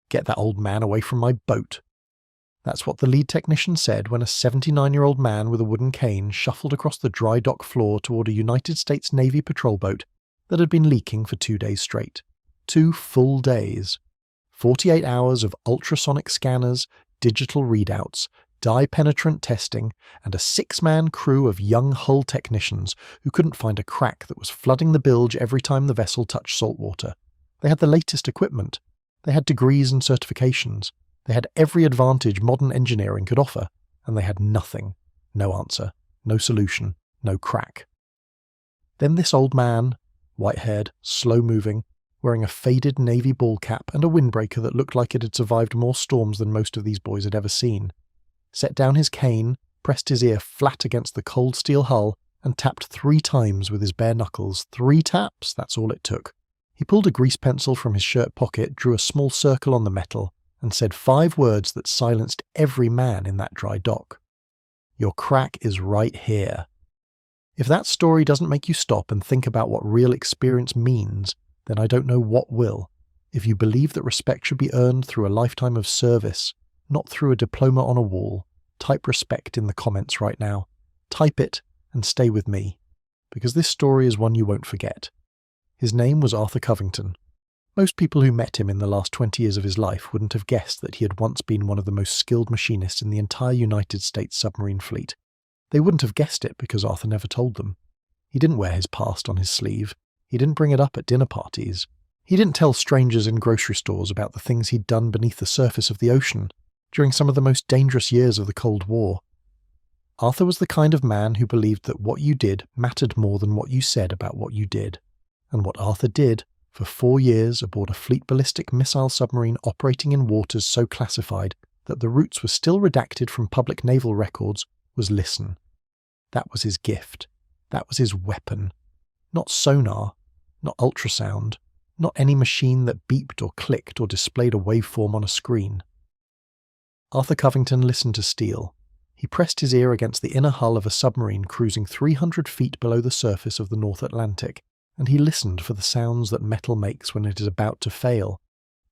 "Get that old man away from my boat." That's what the lead technician said when a 79-year-old man with a wooden cane shuffled across the dry dock floor toward a United States Navy patrol boat that had been leaking for 2 days straight. 2 full days. 48 hours of ultrasonic scanners, digital readouts, dye-penetrant testing, and a 6-man crew of young hull technicians who couldn't find a crack that was flooding the bilge every time the vessel touched salt water. They had the latest equipment. They had degrees and certifications. They had every advantage modern engineering could offer, and they had nothing. No answer. No solution. No crack. Then this old man, white-haired, slow-moving, wearing a faded navy ball cap and a windbreaker that looked like it had survived more storms than most of these boys had ever seen, set down his cane, pressed his ear flat against the cold steel hull, and tapped 3 times with his bare knuckles. 3 taps, that's all it took. He pulled a grease pencil from his shirt pocket, drew a small circle on the metal, and said 5 words that silenced every man in that dry dock. "Your crack is right here." If that story doesn't make you stop and think about what real experience means, then I don't know what will. If you believe that respect should be earned through a lifetime of service, not through a diploma on a wall, type respect in the comments right now. Type it and stay with me, because this story is one you won't forget. His name was Arthur Covington. Most people who met him in the last 20 years of his life wouldn't have guessed that he had once been one of the most skilled machinists in the entire United States submarine fleet. They wouldn't have guessed it because Arthur never told them. He didn't wear his past on his sleeve. He didn't bring it up at dinner parties. He didn't tell strangers in grocery stores about the things he'd done beneath the surface of the ocean during some of the most dangerous years of the Cold War. Arthur was the kind of man who believed that what you did mattered more than what you said about what you did. And what Arthur did, for 4 years aboard a fleet ballistic missile submarine operating in waters so classified that the routes were still redacted from public naval records, was listen. That was his gift. That was his weapon. Not sonar, not ultrasound, not any machine that beeped or clicked or displayed a waveform on a screen. Arthur Covington listened to steel. He pressed his ear against the inner hull of a submarine cruising 300 feet below the surface of the North Atlantic, and he listened for the sounds that metal makes when it is about to fail.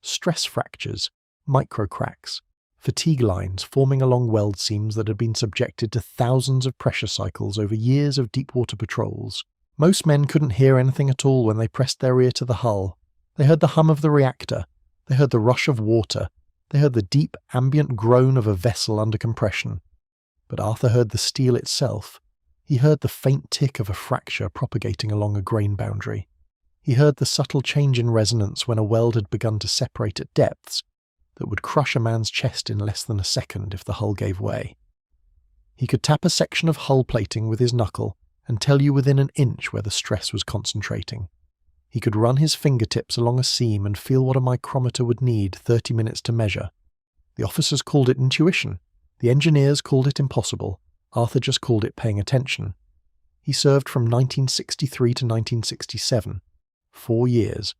Stress fractures, microcracks, fatigue lines forming along weld seams that had been subjected to thousands of pressure cycles over years of deep-water patrols. Most men couldn't hear anything at all when they pressed their ear to the hull. They heard the hum of the reactor. They heard the rush of water. They heard the deep, ambient groan of a vessel under compression. But Arthur heard the steel itself. He heard the faint tick of a fracture propagating along a grain boundary. He heard the subtle change in resonance when a weld had begun to separate at depths that would crush a man's chest in less than a second if the hull gave way. He could tap a section of hull plating with his knuckle and tell you within an inch where the stress was concentrating. He could run his fingertips along a seam and feel what a micrometer would need 30 minutes to measure. The officers called it intuition. The engineers called it impossible. Arthur just called it paying attention. He served from 1963 to 1967. 4 years.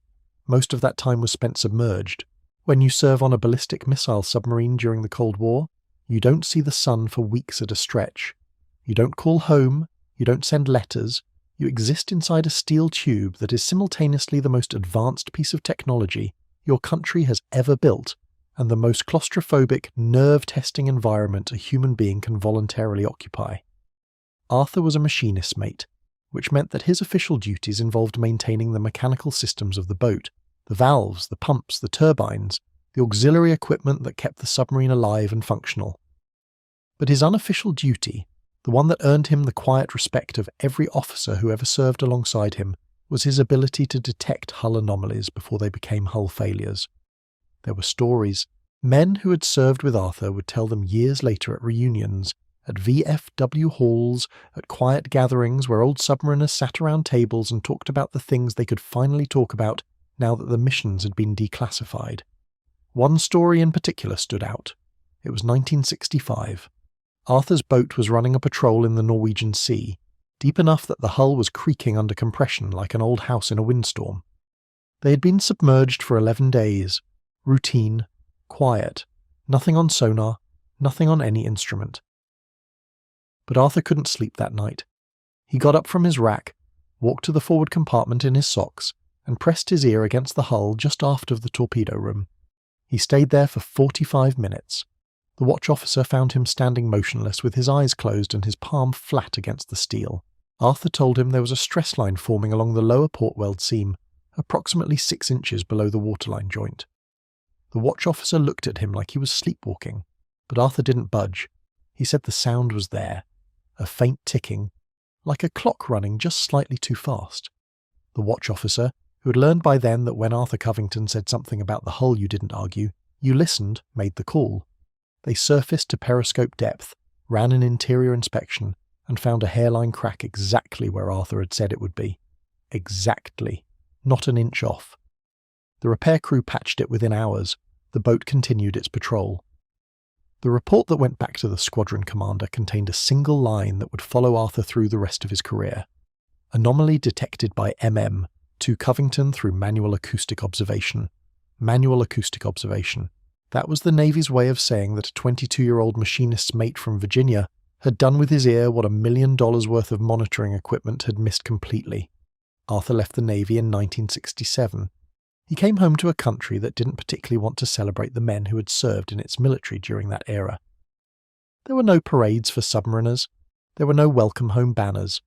Most of that time was spent submerged. When you serve on a ballistic missile submarine during the Cold War, you don't see the sun for weeks at a stretch. You don't call home. You don't send letters. You exist inside a steel tube that is simultaneously the most advanced piece of technology your country has ever built and the most claustrophobic, nerve-testing environment a human being can voluntarily occupy. Arthur was a machinist's mate, which meant that his official duties involved maintaining the mechanical systems of the boat, the valves, the pumps, the turbines, the auxiliary equipment that kept the submarine alive and functional. But his unofficial duty, the one that earned him the quiet respect of every officer who ever served alongside him, was his ability to detect hull anomalies before they became hull failures. There were stories. Men who had served with Arthur would tell them years later at reunions, at VFW halls, at quiet gatherings where old submariners sat around tables and talked about the things they could finally talk about now that the missions had been declassified. One story in particular stood out. It was 1965. Arthur's boat was running a patrol in the Norwegian Sea, deep enough that the hull was creaking under compression like an old house in a windstorm. They had been submerged for 11 days. Routine, quiet, nothing on sonar, nothing on any instrument. But Arthur couldn't sleep that night. He got up from his rack, walked to the forward compartment in his socks, and pressed his ear against the hull just aft of the torpedo room. He stayed there for 45 minutes. The watch officer found him standing motionless with his eyes closed and his palm flat against the steel. Arthur told him there was a stress line forming along the lower port weld seam, approximately 6 inches below the waterline joint. The watch officer looked at him like he was sleepwalking, but Arthur didn't budge. He said the sound was there, a faint ticking, like a clock running just slightly too fast. The watch officer, who had learned by then that when Arthur Covington said something about the hull you didn't argue, you listened, made the call. They surfaced to periscope depth, ran an interior inspection, and found a hairline crack exactly where Arthur had said it would be. Exactly. Not an inch off. The repair crew patched it within hours. The boat continued its patrol. The report that went back to the squadron commander contained a single line that would follow Arthur through the rest of his career. Anomaly detected by MM to Covington through manual acoustic observation. Manual acoustic observation. That was the Navy's way of saying that a 22-year-old machinist's mate from Virginia had done with his ear what $1 million worth of monitoring equipment had missed completely. Arthur left the Navy in 1967. He came home to a country that didn't particularly want to celebrate the men who had served in its military during that era. There were no parades for submariners. There were no welcome home banners.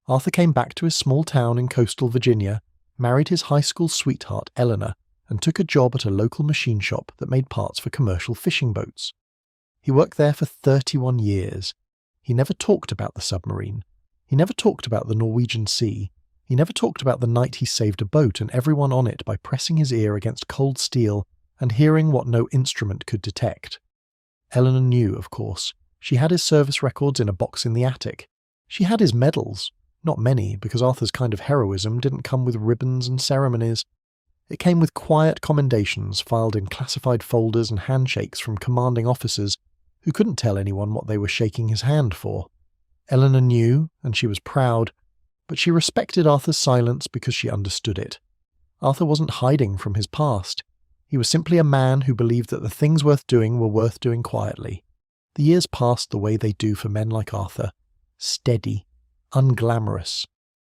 Arthur came back to his small town in coastal Virginia, married his high school sweetheart Eleanor, and took a job at a local machine shop that made parts for commercial fishing boats. He worked there for 31 years. He never talked about the submarine. He never talked about the Norwegian Sea. He never talked about the night he saved a boat and everyone on it by pressing his ear against cold steel and hearing what no instrument could detect. Eleanor knew, of course. She had his service records in a box in the attic. She had his medals. Not many, because Arthur's kind of heroism didn't come with ribbons and ceremonies. It came with quiet commendations filed in classified folders and handshakes from commanding officers who couldn't tell anyone what they were shaking his hand for. Eleanor knew, and she was proud, but she respected Arthur's silence because she understood it. Arthur wasn't hiding from his past. He was simply a man who believed that the things worth doing were worth doing quietly. The years passed the way they do for men like Arthur. Steady, unglamorous.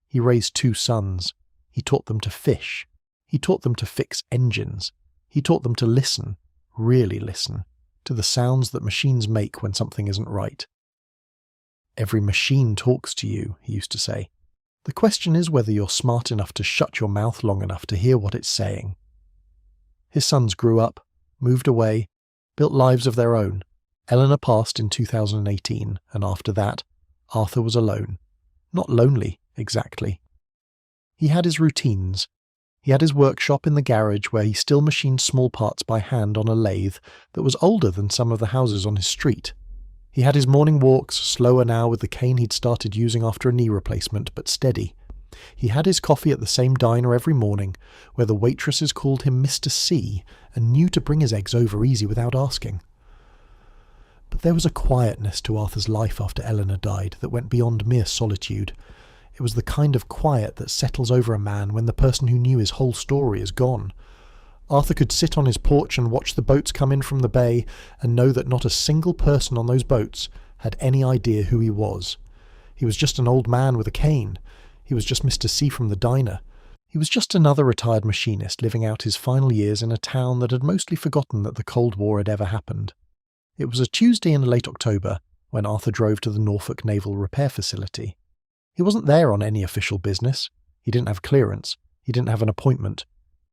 He raised 2 sons. He taught them to fish. He taught them to fix engines. He taught them to listen, really listen, to the sounds that machines make when something isn't right. Every machine talks to you, he used to say. The question is whether you're smart enough to shut your mouth long enough to hear what it's saying. His sons grew up, moved away, built lives of their own. Eleanor passed in 2018, and after that, Arthur was alone. Not lonely, exactly. He had his routines. He had his workshop in the garage where he still machined small parts by hand on a lathe that was older than some of the houses on his street. He had his morning walks, slower now with the cane he'd started using after a knee replacement, but steady. He had his coffee at the same diner every morning, where the waitresses called him Mr. C and knew to bring his eggs over easy without asking. But there was a quietness to Arthur's life after Eleanor died that went beyond mere solitude. It was the kind of quiet that settles over a man when the person who knew his whole story is gone. Arthur could sit on his porch and watch the boats come in from the bay and know that not a single person on those boats had any idea who he was. He was just an old man with a cane. He was just Mr. C from the diner. He was just another retired machinist living out his final years in a town that had mostly forgotten that the Cold War had ever happened. It was a Tuesday in late October when Arthur drove to the Norfolk Naval Repair Facility. He wasn't there on any official business. He didn't have clearance. He didn't have an appointment.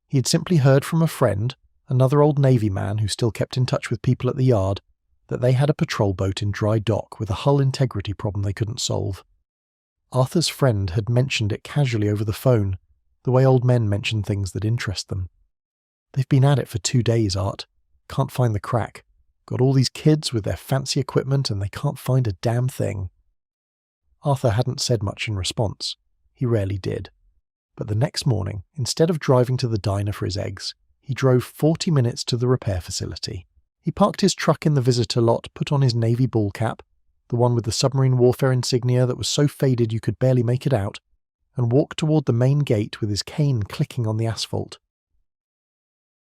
He had simply heard from a friend, another old Navy man who still kept in touch with people at the yard, that they had a patrol boat in dry dock with a hull integrity problem they couldn't solve. Arthur's friend had mentioned it casually over the phone, the way old men mention things that interest them. They've been at it for 2 days, Art. Can't find the crack. Got all these kids with their fancy equipment and they can't find a damn thing. Arthur hadn't said much in response. He rarely did. But the next morning, instead of driving to the diner for his eggs, he drove 40 minutes to the repair facility. He parked his truck in the visitor lot, put on his Navy ball cap, the one with the submarine warfare insignia that was so faded you could barely make it out, and walked toward the main gate with his cane clicking on the asphalt.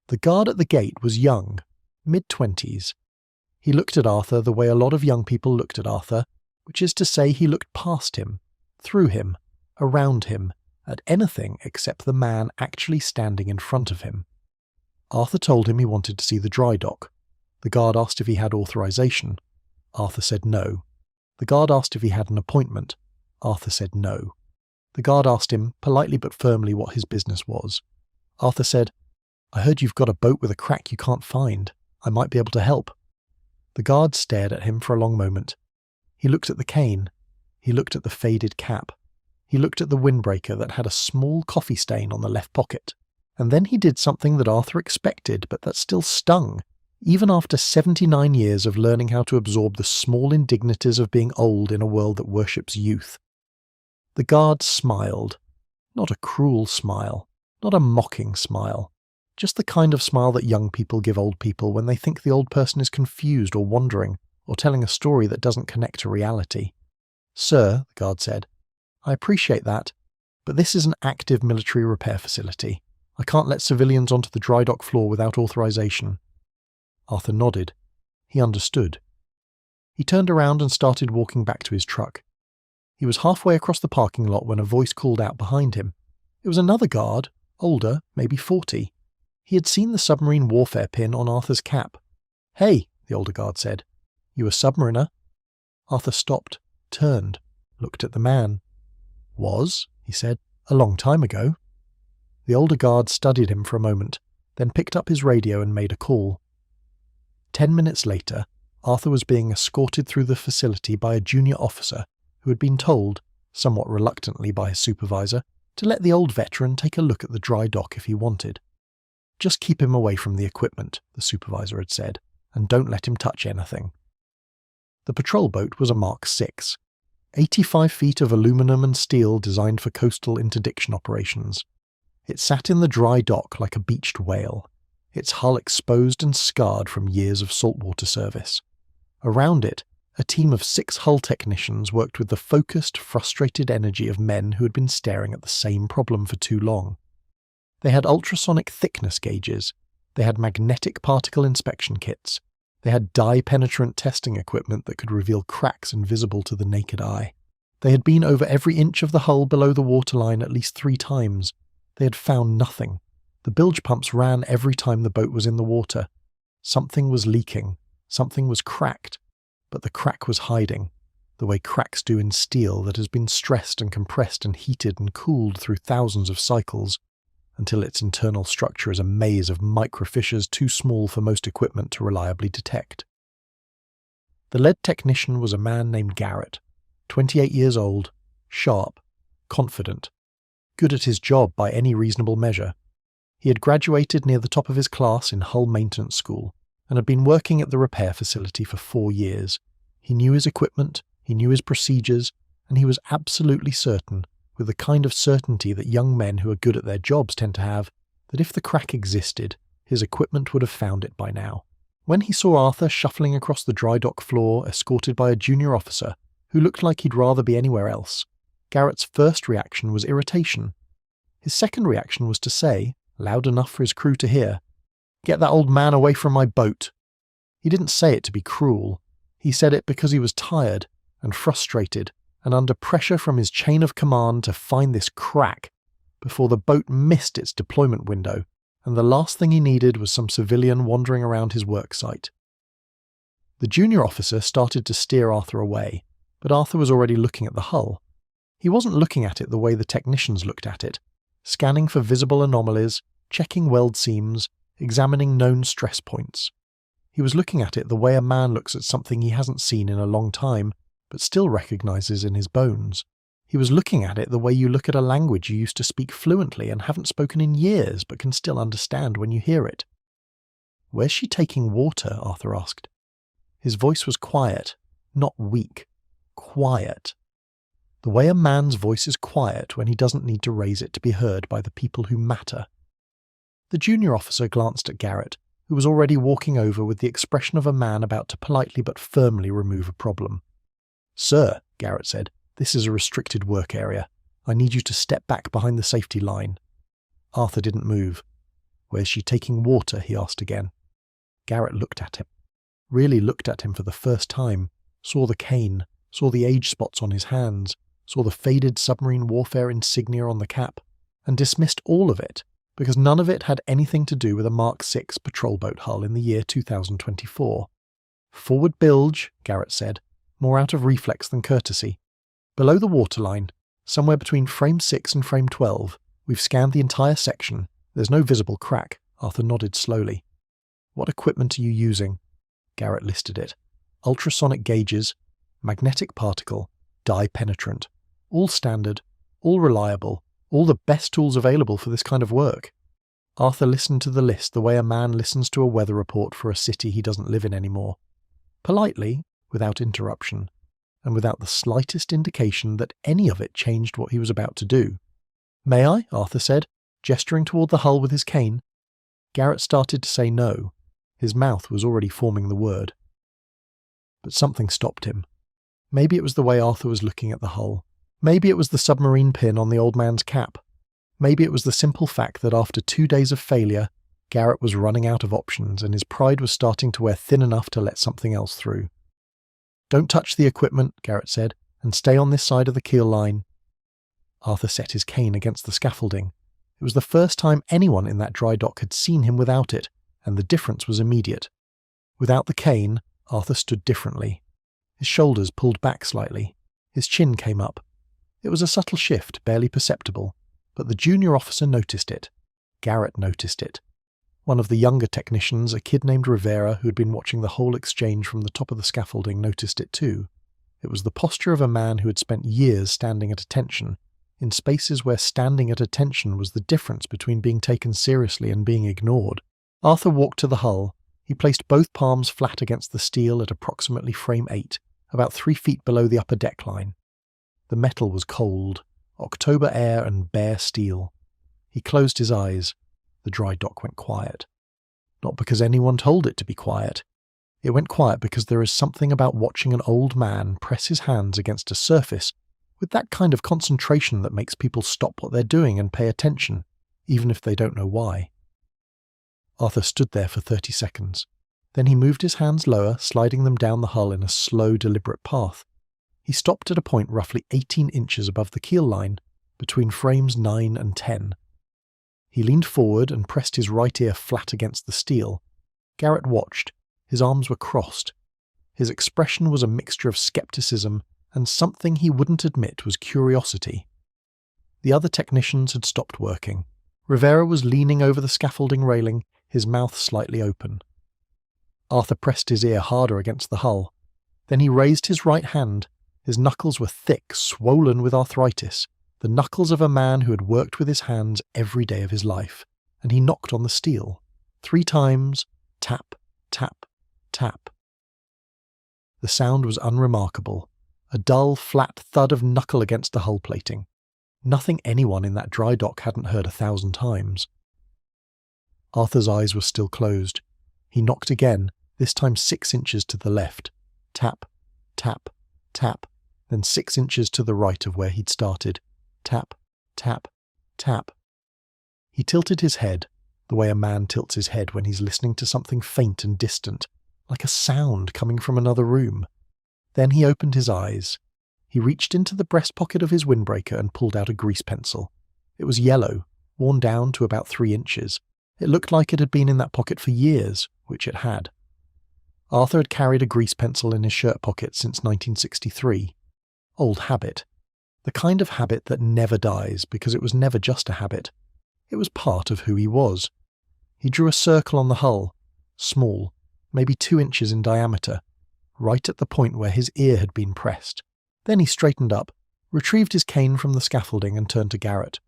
The guard at the gate was young, mid-20s. He looked at Arthur the way a lot of young people looked at Arthur, which is to say he looked past him, through him, around him, at anything except the man actually standing in front of him. Arthur told him he wanted to see the dry dock. The guard asked if he had authorization. Arthur said no. The guard asked if he had an appointment. Arthur said no. The guard asked him, politely but firmly, what his business was. Arthur said, "I heard you've got a boat with a crack you can't find. I might be able to help." The guard stared at him for a long moment. He looked at the cane. He looked at the faded cap. He looked at the windbreaker that had a small coffee stain on the left pocket. And then he did something that Arthur expected, but that still stung, even after 79 years of learning how to absorb the small indignities of being old in a world that worships youth. The guard smiled. Not a cruel smile, not a mocking smile, just the kind of smile that young people give old people when they think the old person is confused or wandering, or telling a story that doesn't connect to reality. "Sir," the guard said, "I appreciate that, but this is an active military repair facility. I can't let civilians onto the dry dock floor without authorization." Arthur nodded. He understood. He turned around and started walking back to his truck. He was halfway across the parking lot when a voice called out behind him. It was another guard, older, maybe 40. He had seen the submarine warfare pin on Arthur's cap. "Hey," the older guard said. "You a submariner?" Arthur stopped, turned, looked at the man. "Was," he said, "a long time ago." The older guard studied him for a moment, then picked up his radio and made a call. 10 minutes later, Arthur was being escorted through the facility by a junior officer who had been told, somewhat reluctantly by his supervisor, to let the old veteran take a look at the dry dock if he wanted. "Just keep him away from the equipment," the supervisor had said, "and don't let him touch anything." The patrol boat was a Mark VI, 85 feet of aluminum and steel designed for coastal interdiction operations. It sat in the dry dock like a beached whale, its hull exposed and scarred from years of saltwater service. Around it, a team of 6 hull technicians worked with the focused, frustrated energy of men who had been staring at the same problem for too long. They had ultrasonic thickness gauges, they had magnetic particle inspection kits, they had dye-penetrant testing equipment that could reveal cracks invisible to the naked eye. They had been over every inch of the hull below the waterline at least 3 times. They had found nothing. The bilge pumps ran every time the boat was in the water. Something was leaking, something was cracked, but the crack was hiding, the way cracks do in steel that has been stressed and compressed and heated and cooled through thousands of cycles, until its internal structure is a maze of microfissures too small for most equipment to reliably detect. The lead technician was a man named Garrett, 28 years old, sharp, confident, good at his job by any reasonable measure. He had graduated near the top of his class in hull maintenance school and had been working at the repair facility for 4 years. He knew his equipment, he knew his procedures, and he was absolutely certain, with the kind of certainty that young men who are good at their jobs tend to have, that if the crack existed, his equipment would have found it by now. When he saw Arthur shuffling across the dry dock floor, escorted by a junior officer who looked like he'd rather be anywhere else, Garrett's first reaction was irritation. His second reaction was to say, loud enough for his crew to hear, "Get that old man away from my boat." He didn't say it to be cruel. He said it because he was tired and frustrated and under pressure from his chain of command to find this crack before the boat missed its deployment window, and the last thing he needed was some civilian wandering around his work site. The junior officer started to steer Arthur away, but Arthur was already looking at the hull. He wasn't looking at it the way the technicians looked at it, scanning for visible anomalies, checking weld seams, examining known stress points. He was looking at it the way a man looks at something he hasn't seen in a long time, but still recognizes in his bones. He was looking at it the way you look at a language you used to speak fluently and haven't spoken in years, but can still understand when you hear it. "Where's she taking water?" Arthur asked. His voice was quiet, not weak. Quiet. The way a man's voice is quiet when he doesn't need to raise it to be heard by the people who matter. The junior officer glanced at Garrett, who was already walking over with the expression of a man about to politely but firmly remove a problem. "Sir," Garrett said, "this is a restricted work area. I need you to step back behind the safety line." Arthur didn't move. "Where's she taking water?" he asked again. Garrett looked at him. Really looked at him for the first time, saw the cane, saw the age spots on his hands, saw the faded submarine warfare insignia on the cap, and dismissed all of it, because none of it had anything to do with a Mark VI patrol boat hull in the year 2024. "Forward bilge," Garrett said, more out of reflex than courtesy. "Below the waterline, somewhere between frame 6 and frame 12, we've scanned the entire section. There's no visible crack." Arthur nodded slowly. "What equipment are you using?" Garrett listed it. "Ultrasonic gauges, magnetic particle, dye penetrant. All standard, all reliable, all the best tools available for this kind of work." Arthur listened to the list the way a man listens to a weather report for a city he doesn't live in anymore. Politely, without interruption, and without the slightest indication that any of it changed what he was about to do. "May I?" Arthur said, gesturing toward the hull with his cane. Garrett started to say no. His mouth was already forming the word. But something stopped him. Maybe it was the way Arthur was looking at the hull. Maybe it was the submarine pin on the old man's cap. Maybe it was the simple fact that after 2 days of failure, Garrett was running out of options and his pride was starting to wear thin enough to let something else through. "Don't touch the equipment," Garrett said, "and stay on this side of the keel line." Arthur set his cane against the scaffolding. It was the first time anyone in that dry dock had seen him without it, and the difference was immediate. Without the cane, Arthur stood differently. His shoulders pulled back slightly. His chin came up. It was a subtle shift, barely perceptible, but the junior officer noticed it. Garrett noticed it. One of the younger technicians, a kid named Rivera, who had been watching the whole exchange from the top of the scaffolding, noticed it too. It was the posture of a man who had spent years standing at attention, in spaces where standing at attention was the difference between being taken seriously and being ignored. Arthur walked to the hull. He placed both palms flat against the steel at approximately frame 8, about 3 feet below the upper deck line. The metal was cold, October air and bare steel. He closed his eyes. The dry dock went quiet. Not because anyone told it to be quiet. It went quiet because there is something about watching an old man press his hands against a surface with that kind of concentration that makes people stop what they're doing and pay attention, even if they don't know why. Arthur stood there for 30 seconds. Then he moved his hands lower, sliding them down the hull in a slow, deliberate path. He stopped at a point roughly 18 inches above the keel line, between frames 9 and 10. He leaned forward and pressed his right ear flat against the steel. Garrett watched. His arms were crossed. His expression was a mixture of skepticism and something he wouldn't admit was curiosity. The other technicians had stopped working. Rivera was leaning over the scaffolding railing, his mouth slightly open. Arthur pressed his ear harder against the hull. Then he raised his right hand. His knuckles were thick, swollen with arthritis, the knuckles of a man who had worked with his hands every day of his life, and he knocked on the steel. 3 times, tap, tap, tap. The sound was unremarkable, a dull, flat thud of knuckle against the hull plating. Nothing anyone in that dry dock hadn't heard 1,000 times. Arthur's eyes were still closed. He knocked again, this time 6 inches to the left. Tap, tap, tap, then 6 inches to the right of where he'd started. Tap, tap, tap. He tilted his head, the way a man tilts his head when he's listening to something faint and distant, like a sound coming from another room. Then he opened his eyes. He reached into the breast pocket of his windbreaker and pulled out a grease pencil. It was yellow, worn down to about 3 inches. It looked like it had been in that pocket for years, which it had. Arthur had carried a grease pencil in his shirt pocket since 1963. Old habit. The kind of habit that never dies because it was never just a habit. It was part of who he was. He drew a circle on the hull, small, maybe 2 inches in diameter, right at the point where his ear had been pressed. Then he straightened up, retrieved his cane from the scaffolding and turned to Garrett.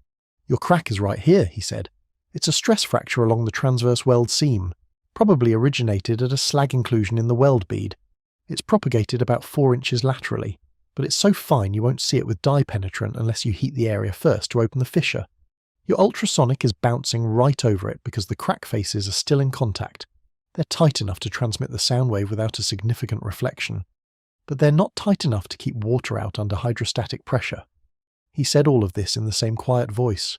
"Your crack is right here," he said. "It's a stress fracture along the transverse weld seam, probably originated at a slag inclusion in the weld bead. It's propagated about 4 inches laterally, but it's so fine you won't see it with dye penetrant unless you heat the area first to open the fissure. Your ultrasonic is bouncing right over it because the crack faces are still in contact. They're tight enough to transmit the sound wave without a significant reflection, but they're not tight enough to keep water out under hydrostatic pressure." He said all of this in the same quiet voice.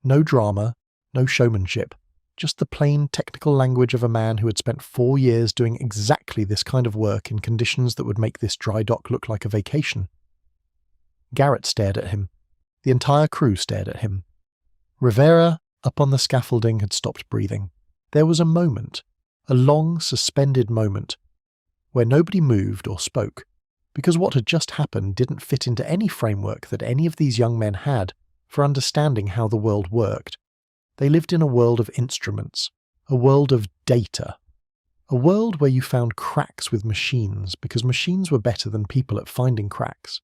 No drama, no showmanship, just the plain technical language of a man who had spent 4 years doing exactly this kind of work in conditions that would make this dry dock look like a vacation. Garrett stared at him. The entire crew stared at him. Rivera, up on the scaffolding had stopped breathing. There was a moment, a long, suspended moment, where nobody moved or spoke, because what had just happened didn't fit into any framework that any of these young men had for understanding how the world worked. They lived in a world of instruments, a world of data, a world where you found cracks with machines because machines were better than people at finding cracks.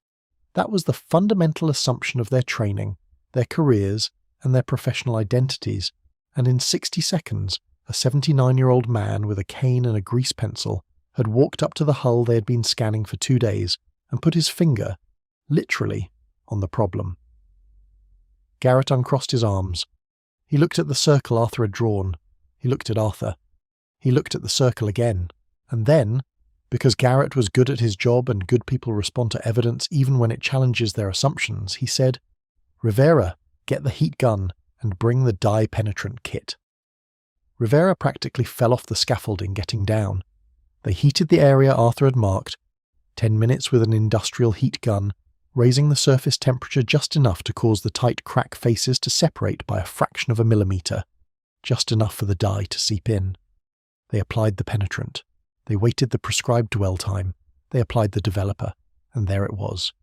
That was the fundamental assumption of their training, their careers, and their professional identities, and in 60 seconds, a 79-year-old man with a cane and a grease pencil had walked up to the hull they had been scanning for 2 days and put his finger, literally, on the problem. Garrett uncrossed his arms. He looked at the circle Arthur had drawn. He looked at Arthur. He looked at the circle again. And then, because Garrett was good at his job and good people respond to evidence even when it challenges their assumptions, he said, "Rivera, get the heat gun and bring the dye-penetrant kit." Rivera practically fell off the scaffolding getting down. They heated the area Arthur had marked, 10 minutes with an industrial heat gun, raising the surface temperature just enough to cause the tight crack faces to separate by a fraction of a millimetre, just enough for the dye to seep in. They applied the penetrant. They waited the prescribed dwell time. They applied the developer, and there it was.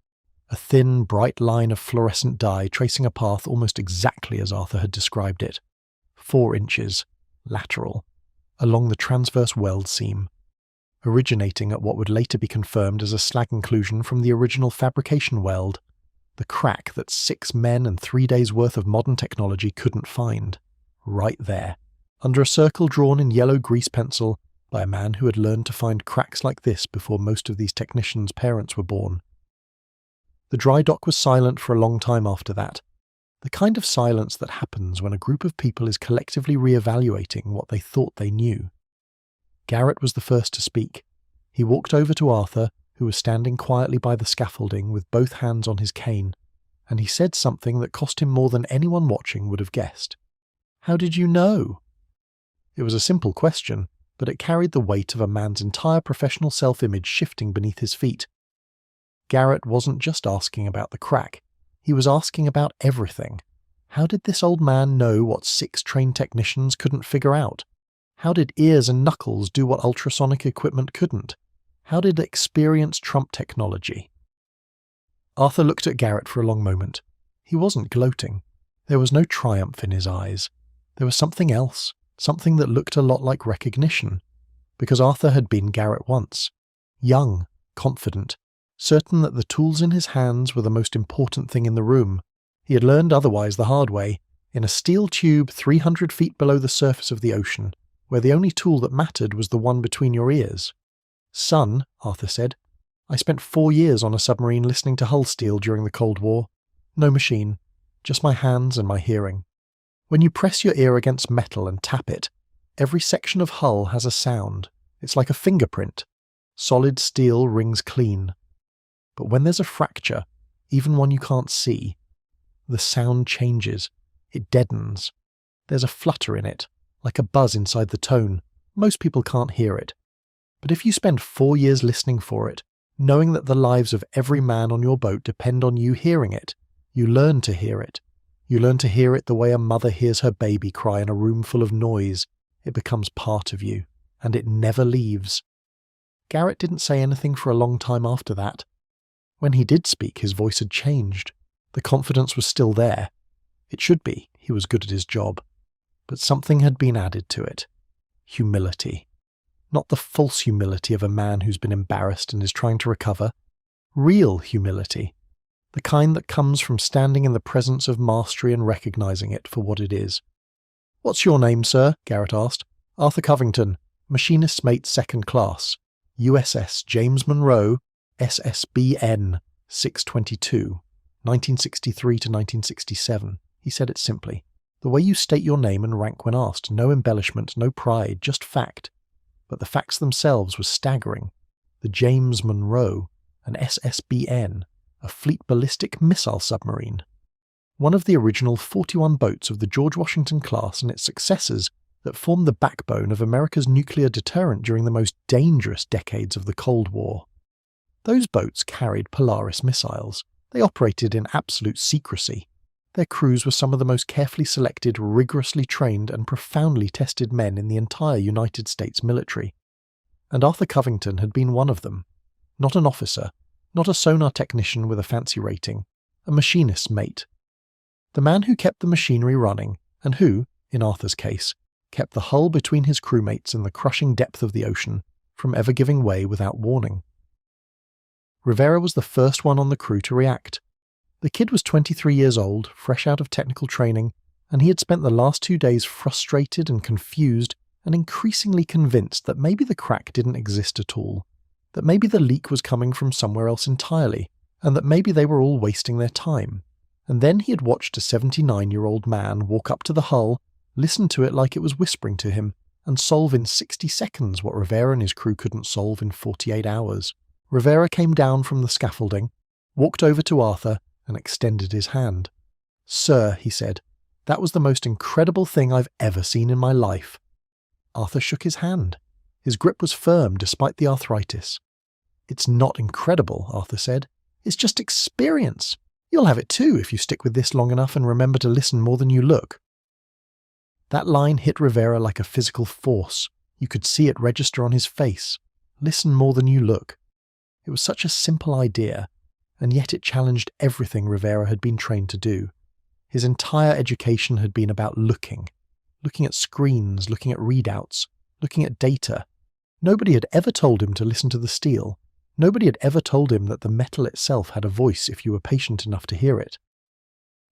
A thin, bright line of fluorescent dye tracing a path almost exactly as Arthur had described it. 4 inches, lateral, along the transverse weld seam, originating at what would later be confirmed as a slag inclusion from the original fabrication weld, the crack that 6 men and 3 days' worth of modern technology couldn't find. Right there, under a circle drawn in yellow grease pencil by a man who had learned to find cracks like this before most of these technicians' parents were born. The dry dock was silent for a long time after that, the kind of silence that happens when a group of people is collectively re-evaluating what they thought they knew. Garrett was the first to speak. He walked over to Arthur, who was standing quietly by the scaffolding with both hands on his cane, and he said something that cost him more than anyone watching would have guessed. "How did you know?" It was a simple question, but it carried the weight of a man's entire professional self-image shifting beneath his feet. Garrett wasn't just asking about the crack. He was asking about everything. How did this old man know what 6 trained technicians couldn't figure out? How did ears and knuckles do what ultrasonic equipment couldn't? How did experience trump technology? Arthur looked at Garrett for a long moment. He wasn't gloating. There was no triumph in his eyes. There was something else, something that looked a lot like recognition, because Arthur had been Garrett once. Young, confident, certain that the tools in his hands were the most important thing in the room. He had learned otherwise the hard way, in a steel tube 300 feet below the surface of the ocean, where the only tool that mattered was the one between your ears. "Son," Arthur said, "I spent 4 years on a submarine listening to hull steel during the Cold War. No machine, just my hands and my hearing. When you press your ear against metal and tap it, every section of hull has a sound. It's like a fingerprint. Solid steel rings clean. But when there's a fracture, even one you can't see, the sound changes. It deadens. There's a flutter in it, like a buzz inside the tone. Most people can't hear it. But if you spend 4 years listening for it, knowing that the lives of every man on your boat depend on you hearing it, you learn to hear it. You learn to hear it the way a mother hears her baby cry in a room full of noise. It becomes part of you, and it never leaves." Garrett didn't say anything for a long time after that. When he did speak, his voice had changed. The confidence was still there. It should be. He was good at his job. But something had been added to it. Humility. Not the false humility of a man who's been embarrassed and is trying to recover. Real humility. The kind that comes from standing in the presence of mastery and recognizing it for what it is. "What's your name, sir?" Garrett asked. "Arthur Covington, machinist's mate 2nd class, USS James Monroe, SSBN 622, 1963 to 1967. He said it simply. The way you state your name and rank when asked, no embellishment, no pride, just fact. But the facts themselves were staggering. The James Monroe, an SSBN, a fleet ballistic missile submarine. One of the original 41 boats of the George Washington class and its successors that formed the backbone of America's nuclear deterrent during the most dangerous decades of the Cold War. Those boats carried Polaris missiles. They operated in absolute secrecy. Their crews were some of the most carefully selected, rigorously trained and profoundly tested men in the entire United States military. And Arthur Covington had been one of them. Not an officer, not a sonar technician with a fancy rating, a machinist's mate. The man who kept the machinery running, and who, in Arthur's case, kept the hull between his crewmates and the crushing depth of the ocean from ever giving way without warning. Rivera was the first one on the crew to react. The kid was 23 years old, fresh out of technical training, and he had spent the last 2 days frustrated and confused and increasingly convinced that maybe the crack didn't exist at all, that maybe the leak was coming from somewhere else entirely, and that maybe they were all wasting their time. And then he had watched a 79-year-old man walk up to the hull, listen to it like it was whispering to him, and solve in 60 seconds what Rivera and his crew couldn't solve in 48 hours. Rivera came down from the scaffolding, walked over to Arthur, and extended his hand. "Sir," he said, "that was the most incredible thing I've ever seen in my life." Arthur shook his hand. His grip was firm despite the arthritis. "It's not incredible," Arthur said. "It's just experience. You'll have it too if you stick with this long enough and remember to listen more than you look." That line hit Rivera like a physical force. You could see it register on his face. Listen more than you look. It was such a simple idea, and yet it challenged everything Rivera had been trained to do. His entire education had been about looking at screens, looking at readouts, looking at data. Nobody had ever told him to listen to the steel. Nobody had ever told him that the metal itself had a voice if you were patient enough to hear it.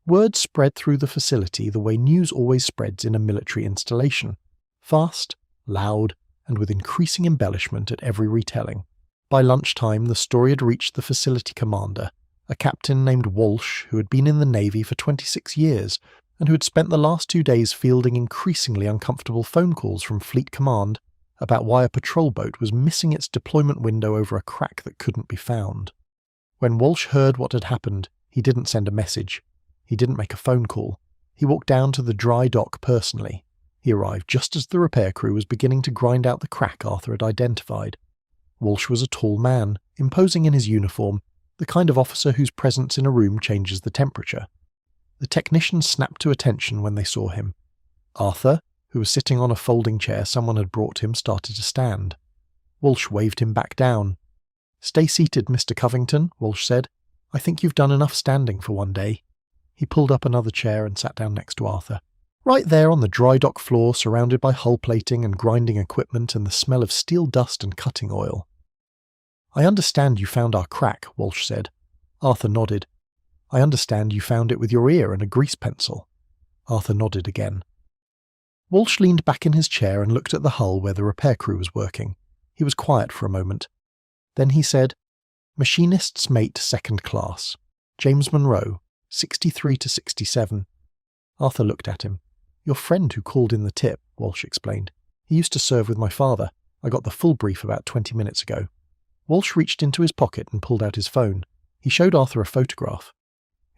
Word spread through the facility the way news always spreads in a military installation. Fast, loud, and with increasing embellishment at every retelling. By lunchtime, the story had reached the facility commander, a captain named Walsh who had been in the Navy for 26 years and who had spent the last 2 days fielding increasingly uncomfortable phone calls from Fleet Command about why a patrol boat was missing its deployment window over a crack that couldn't be found. When Walsh heard what had happened, he didn't send a message. He didn't make a phone call. He walked down to the dry dock personally. He arrived just as the repair crew was beginning to grind out the crack Arthur had identified. Walsh was a tall man, imposing in his uniform, the kind of officer whose presence in a room changes the temperature. The technicians snapped to attention when they saw him. Arthur, who was sitting on a folding chair someone had brought him, started to stand. Walsh waved him back down. "Stay seated, Mr. Covington," Walsh said. "I think you've done enough standing for one day." He pulled up another chair and sat down next to Arthur. Right there on the dry dock floor, surrounded by hull plating and grinding equipment and the smell of steel dust and cutting oil. "I understand you found our crack," Walsh said. Arthur nodded. "I understand you found it with your ear and a grease pencil." Arthur nodded again. Walsh leaned back in his chair and looked at the hull where the repair crew was working. He was quiet for a moment. Then he said, "Machinist's mate second class. James Monroe, 63 to 67. Arthur looked at him. "Your friend who called in the tip," Walsh explained. "He used to serve with my father. I got the full brief about 20 minutes ago." Walsh reached into his pocket and pulled out his phone. He showed Arthur a photograph.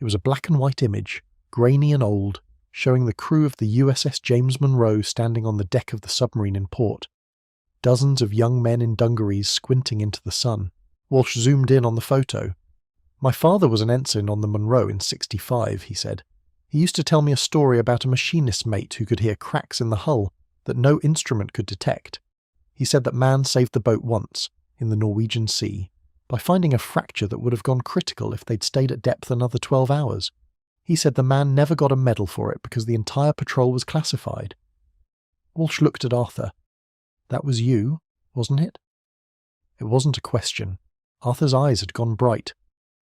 It was a black and white image, grainy and old, showing the crew of the USS James Monroe standing on the deck of the submarine in port. Dozens of young men in dungarees squinting into the sun. Walsh zoomed in on the photo. "My father was an ensign on the Monroe in 65, he said. "He used to tell me a story about a machinist's mate who could hear cracks in the hull that no instrument could detect. He said that man saved the boat once, in the Norwegian Sea, by finding a fracture that would have gone critical if they'd stayed at depth another 12 hours. He said the man never got a medal for it because the entire patrol was classified." Walsh looked at Arthur. "That was you, wasn't it?" It wasn't a question. Arthur's eyes had gone bright.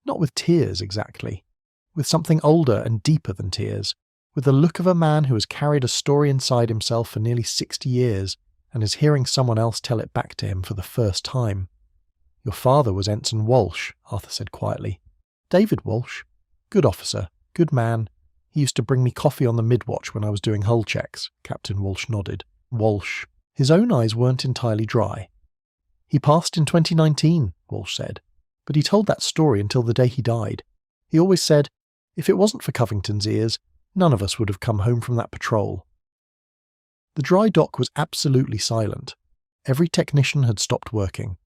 Not with tears, exactly. With something older and deeper than tears. With the look of a man who has carried a story inside himself for nearly 60 years and is hearing someone else tell it back to him for the first time. "Your father was Ensign Walsh," Arthur said quietly. "David Walsh. Good officer. Good man. He used to bring me coffee on the mid-watch when I was doing hull checks." Captain Walsh nodded. Walsh. His own eyes weren't entirely dry. "He passed in 2019, Walsh said. "But he told that story until the day he died. He always said, if it wasn't for Covington's ears, none of us would have come home from that patrol." The dry dock was absolutely silent. Every technician had stopped working.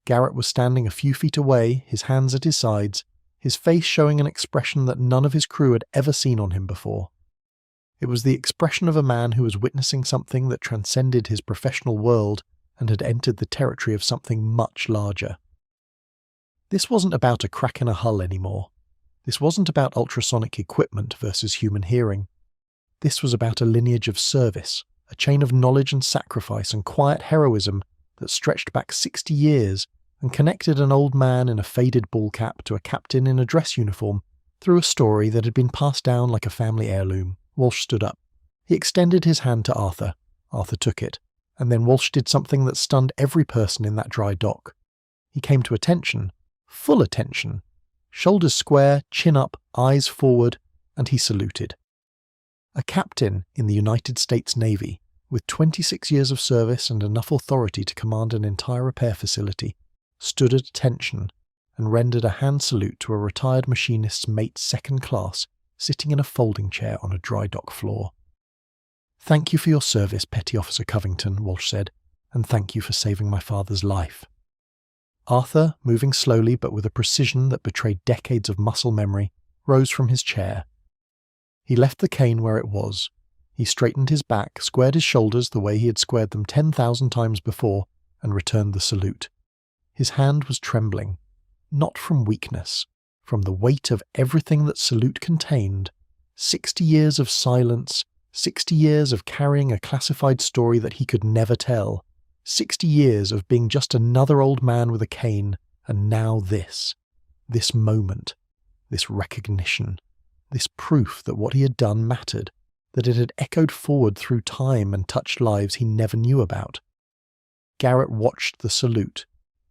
Garrett was standing a few feet away, his hands at his sides, his face showing an expression that none of his crew had ever seen on him before. It was the expression of a man who was witnessing something that transcended his professional world and had entered the territory of something much larger. This wasn't about a crack in a hull anymore. This wasn't about ultrasonic equipment versus human hearing. This was about a lineage of service, a chain of knowledge and sacrifice and quiet heroism that stretched back 60 years and connected an old man in a faded ball cap to a captain in a dress uniform through a story that had been passed down like a family heirloom. Walsh stood up. He extended his hand to Arthur. Arthur took it, and then Walsh did something that stunned every person in that dry dock. He came to attention, full attention, shoulders square, chin up, eyes forward, and he saluted. A captain in the United States Navy, with 26 years of service and enough authority to command an entire repair facility, stood at attention and rendered a hand salute to a retired machinist's mate second class sitting in a folding chair on a dry dock floor. "Thank you for your service, Petty Officer Covington," Walsh said, "and thank you for saving my father's life." Arthur, moving slowly but with a precision that betrayed decades of muscle memory, rose from his chair. He left the cane where it was. He straightened his back, squared his shoulders the way he had squared them 10,000 times before, and returned the salute. His hand was trembling, not from weakness, from the weight of everything that salute contained. 60 years of silence, 60 years of carrying a classified story that he could never tell, 60 years of being just another old man with a cane, and now this moment, this recognition, this proof that what he had done mattered, that it had echoed forward through time and touched lives he never knew about. Garrett watched the salute.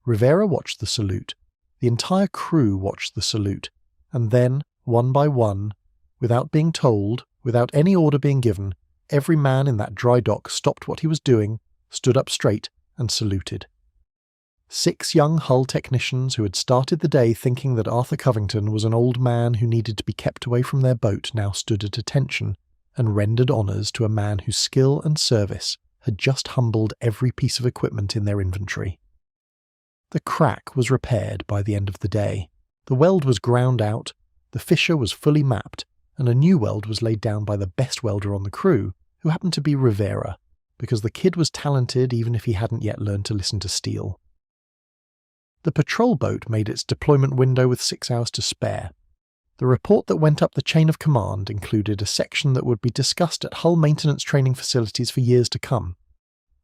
Rivera watched the salute. The entire crew watched the salute, and then, one by one, without being told, without any order being given, every man in that dry dock stopped what he was doing, stood up straight, and saluted. 6 young hull technicians who had started the day thinking that Arthur Covington was an old man who needed to be kept away from their boat now stood at attention and rendered honours to a man whose skill and service had just humbled every piece of equipment in their inventory. The crack was repaired by the end of the day. The weld was ground out, the fissure was fully mapped, and a new weld was laid down by the best welder on the crew, who happened to be Rivera, because the kid was talented even if he hadn't yet learned to listen to steel. The patrol boat made its deployment window with 6 hours to spare. The report that went up the chain of command included a section that would be discussed at hull maintenance training facilities for years to come.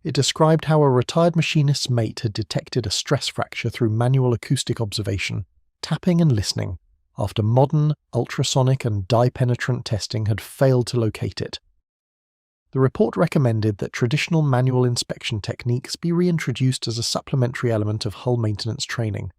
It described how a retired machinist's mate had detected a stress fracture through manual acoustic observation, tapping and listening, after modern, ultrasonic and dye-penetrant testing had failed to locate it. The report recommended that traditional manual inspection techniques be reintroduced as a supplementary element of hull maintenance training,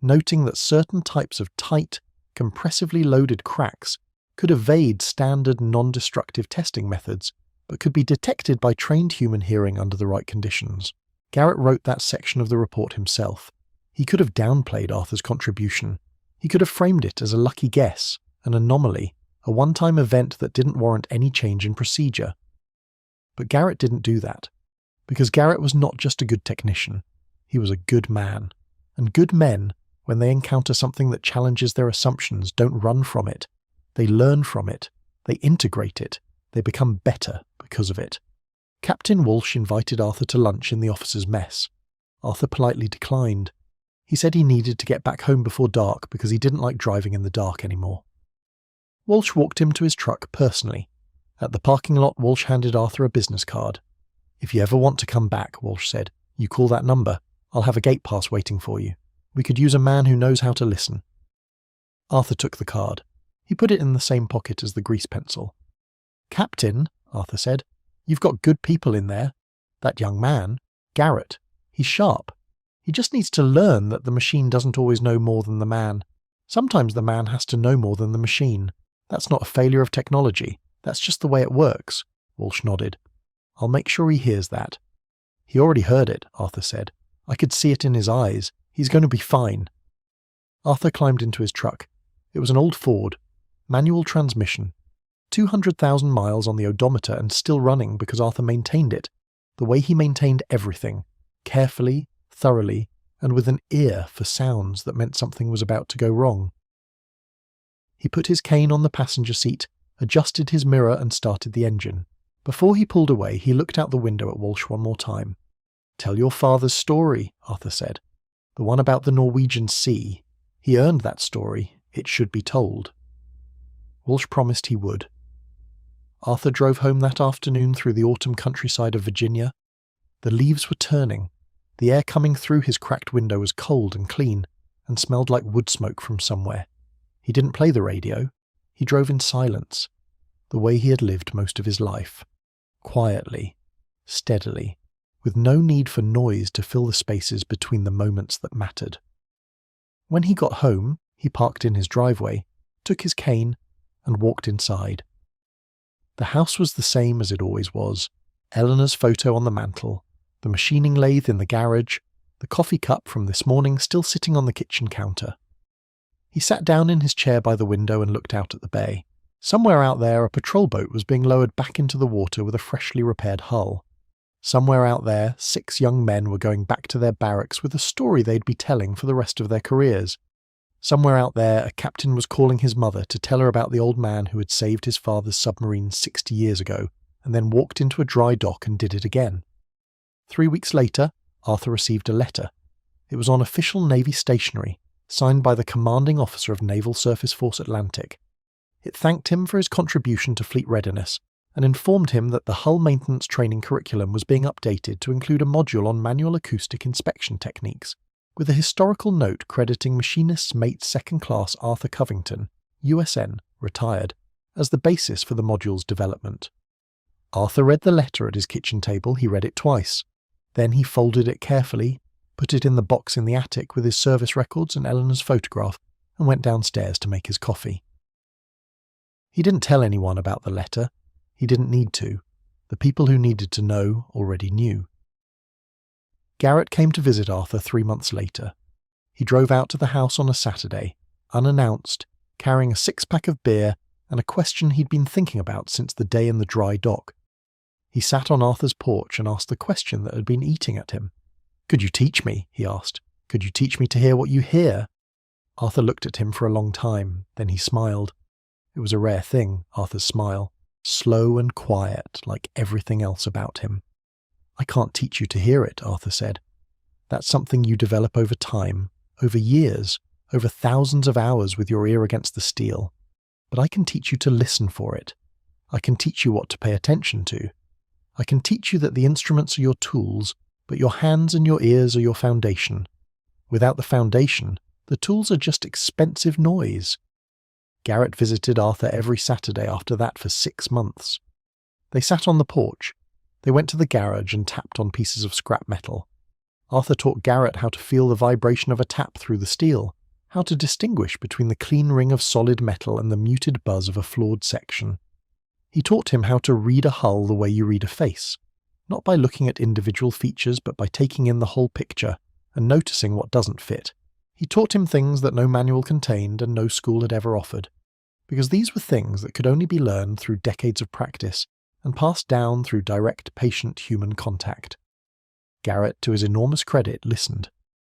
noting that certain types of tight, compressively loaded cracks could evade standard non-destructive testing methods, but could be detected by trained human hearing under the right conditions. Garrett wrote that section of the report himself. He could have downplayed Arthur's contribution. He could have framed it as a lucky guess, an anomaly, a one-time event that didn't warrant any change in procedure. But Garrett didn't do that, because Garrett was not just a good technician, he was a good man. And good men, when they encounter something that challenges their assumptions, don't run from it. They learn from it, they integrate it, they become better because of it. Captain Walsh invited Arthur to lunch in the officers' mess. Arthur politely declined. He said he needed to get back home before dark because he didn't like driving in the dark anymore. Walsh walked him to his truck personally. At the parking lot, Walsh handed Arthur a business card. "If you ever want to come back," Walsh said, "you call that number. I'll have a gate pass waiting for you. We could use a man who knows how to listen." Arthur took the card. He put it in the same pocket as the grease pencil. "Captain," Arthur said, "you've got good people in there. That young man, Garrett, he's sharp. He just needs to learn that the machine doesn't always know more than the man. Sometimes the man has to know more than the machine. That's not a failure of technology. That's just the way it works." Walsh nodded. "I'll make sure he hears that." "He already heard it," Arthur said. "I could see it in his eyes. He's going to be fine." Arthur climbed into his truck. It was an old Ford. Manual transmission. 200,000 miles on the odometer and still running because Arthur maintained it, the way he maintained everything, carefully, thoroughly, and with an ear for sounds that meant something was about to go wrong. He put his cane on the passenger seat, adjusted his mirror and started the engine. Before he pulled away, he looked out the window at Walsh one more time. "Tell your father's story," Arthur said. "The one about the Norwegian Sea. He earned that story. It should be told." Walsh promised he would. Arthur drove home that afternoon through the autumn countryside of Virginia. The leaves were turning. The air coming through his cracked window was cold and clean, and smelled like wood smoke from somewhere. He didn't play the radio. He drove in silence, the way he had lived most of his life. Quietly, steadily, with no need for noise to fill the spaces between the moments that mattered. When he got home, he parked in his driveway, took his cane, and walked inside. The house was the same as it always was. Eleanor's photo on the mantel, the machining lathe in the garage, the coffee cup from this morning still sitting on the kitchen counter. He sat down in his chair by the window and looked out at the bay. Somewhere out there, a patrol boat was being lowered back into the water with a freshly repaired hull. Somewhere out there, 6 young men were going back to their barracks with a story they'd be telling for the rest of their careers. Somewhere out there, a captain was calling his mother to tell her about the old man who had saved his father's submarine 60 years ago, and then walked into a dry dock and did it again. 3 weeks later, Arthur received a letter. It was on official Navy stationery, signed by the commanding officer of Naval Surface Force Atlantic. It thanked him for his contribution to fleet readiness, and informed him that the hull maintenance training curriculum was being updated to include a module on manual acoustic inspection techniques, with a historical note crediting Machinist's Mate 2nd Class Arthur Covington, USN, retired, as the basis for the module's development. Arthur read the letter at his kitchen table. He read it twice. Then he folded it carefully, put it in the box in the attic with his service records and Eleanor's photograph, and went downstairs to make his coffee. He didn't tell anyone about the letter. He didn't need to. The people who needed to know already knew. Garrett came to visit Arthur 3 months later. He drove out to the house on a Saturday, unannounced, carrying a 6-pack of beer and a question he'd been thinking about since the day in the dry dock. He sat on Arthur's porch and asked the question that had been eating at him. "Could you teach me?" he asked. "Could you teach me to hear what you hear?" Arthur looked at him for a long time, then he smiled. It was a rare thing, Arthur's smile, slow and quiet like everything else about him. "I can't teach you to hear it," Arthur said. "That's something you develop over time, over years, over thousands of hours with your ear against the steel. But I can teach you to listen for it. I can teach you what to pay attention to. I can teach you that the instruments are your tools, but your hands and your ears are your foundation. Without the foundation, the tools are just expensive noise." Garrett visited Arthur every Saturday after that for 6 months. They sat on the porch. They went to the garage and tapped on pieces of scrap metal. Arthur taught Garrett how to feel the vibration of a tap through the steel, how to distinguish between the clean ring of solid metal and the muted buzz of a flawed section. He taught him how to read a hull the way you read a face, not by looking at individual features but by taking in the whole picture and noticing what doesn't fit. He taught him things that no manual contained and no school had ever offered, because these were things that could only be learned through decades of practice and passed down through direct patient human contact. Garrett, to his enormous credit, listened.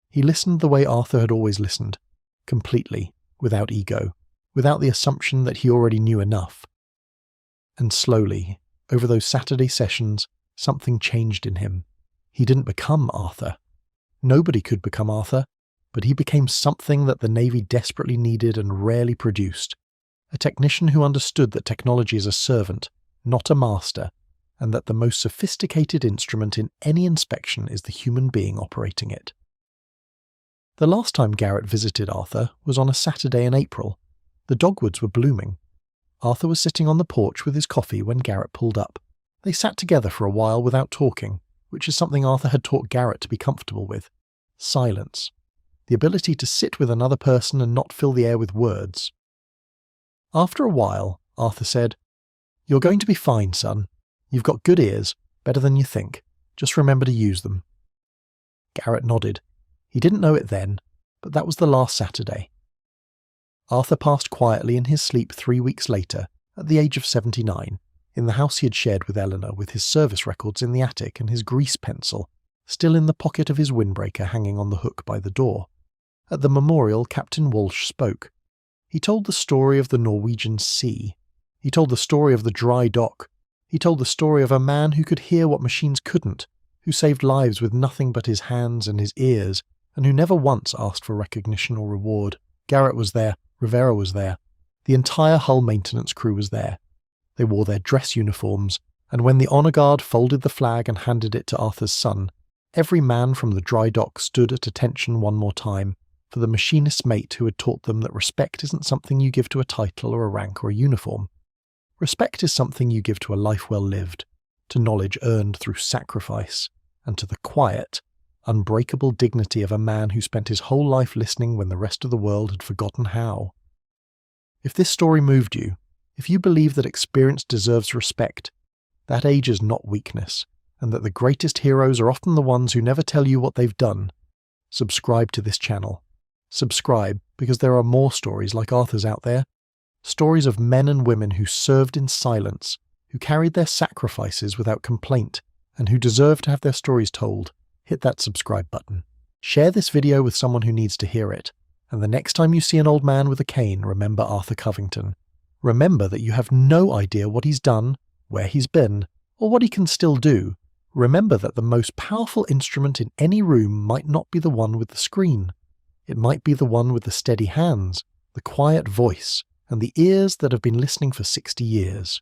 He listened the way Arthur had always listened, completely, without ego, without the assumption that he already knew enough. And slowly, over those Saturday sessions, something changed in him. He didn't become Arthur. Nobody could become Arthur, but he became something that the Navy desperately needed and rarely produced. A technician who understood that technology is a servant, not a master, and that the most sophisticated instrument in any inspection is the human being operating it. The last time Garrett visited Arthur was on a Saturday in April. The dogwoods were blooming. Arthur was sitting on the porch with his coffee when Garrett pulled up. They sat together for a while without talking, which is something Arthur had taught Garrett to be comfortable with. Silence. The ability to sit with another person and not fill the air with words. After a while, Arthur said, "You're going to be fine, son. You've got good ears, better than you think. Just remember to use them." Garrett nodded. He didn't know it then, but that was the last Saturday. Arthur passed quietly in his sleep 3 weeks later, at the age of 79, in the house he had shared with Eleanor, with his service records in the attic and his grease pencil still in the pocket of his windbreaker hanging on the hook by the door. At the memorial, Captain Walsh spoke. He told the story of the Norwegian Sea. He told the story of the dry dock. He told the story of a man who could hear what machines couldn't, who saved lives with nothing but his hands and his ears, and who never once asked for recognition or reward. Garrett was there. Rivera was there. The entire hull maintenance crew was there. They wore their dress uniforms, and when the honour guard folded the flag and handed it to Arthur's son, every man from the dry dock stood at attention one more time for the machinist's mate who had taught them that respect isn't something you give to a title or a rank or a uniform. Respect is something you give to a life well lived, to knowledge earned through sacrifice, and to the quiet, unbreakable dignity of a man who spent his whole life listening when the rest of the world had forgotten how. If this story moved you, if you believe that experience deserves respect, that age is not weakness, and that the greatest heroes are often the ones who never tell you what they've done, subscribe to this channel. Subscribe because there are more stories like Arthur's out there. Stories of men and women who served in silence, who carried their sacrifices without complaint, and who deserve to have their stories told. Hit that subscribe button. Share this video with someone who needs to hear it. And the next time you see an old man with a cane, remember Arthur Covington. Remember that you have no idea what he's done, where he's been, or what he can still do. Remember that the most powerful instrument in any room might not be the one with the screen. It might be the one with the steady hands, the quiet voice, and the ears that have been listening for 60 years.